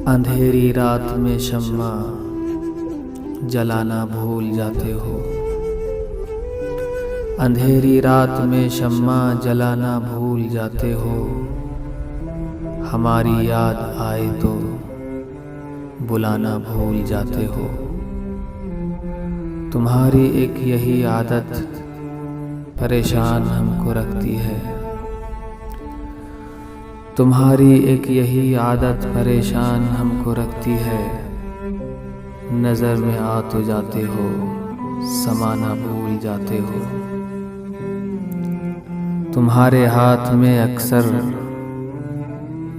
अंधेरी रात में शम्मा जलाना भूल जाते हो। अंधेरी रात में शम्मा जलाना भूल जाते हो। हमारी याद आए तो बुलाना भूल जाते हो। तुम्हारी एक यही आदत परेशान हमको रखती है। तुम्हारी एक यही आदत परेशान हमको रखती है। नज़र में आ तो जाते हो, समाना भूल जाते हो। तुम्हारे हाथ में अक्सर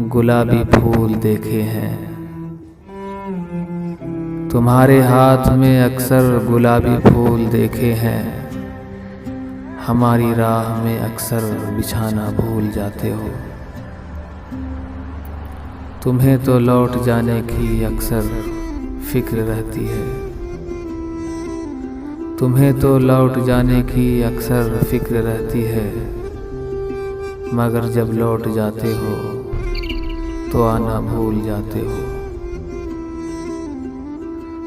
गुलाबी फूल देखे हैं। तुम्हारे हाथ में अक्सर गुलाबी फूल देखे हैं। हमारी राह में अक्सर बिछाना भूल जाते हो। तुम्हें तो लौट जाने की अक्सर फिक्र रहती है। तुम्हें तो लौट जाने की अक्सर फिक्र रहती है। मगर जब लौट जाते हो तो आना भूल जाते हो।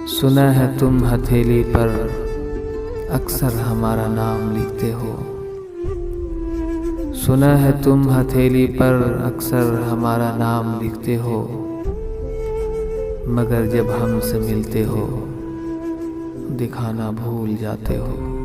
सुना है तुम हथेली पर अक्सर हमारा नाम लिखते हो। सुना है तुम हथेली पर अक्सर हमारा नाम लिखते हो। मगर जब हमसे मिलते हो दिखाना भूल जाते हो।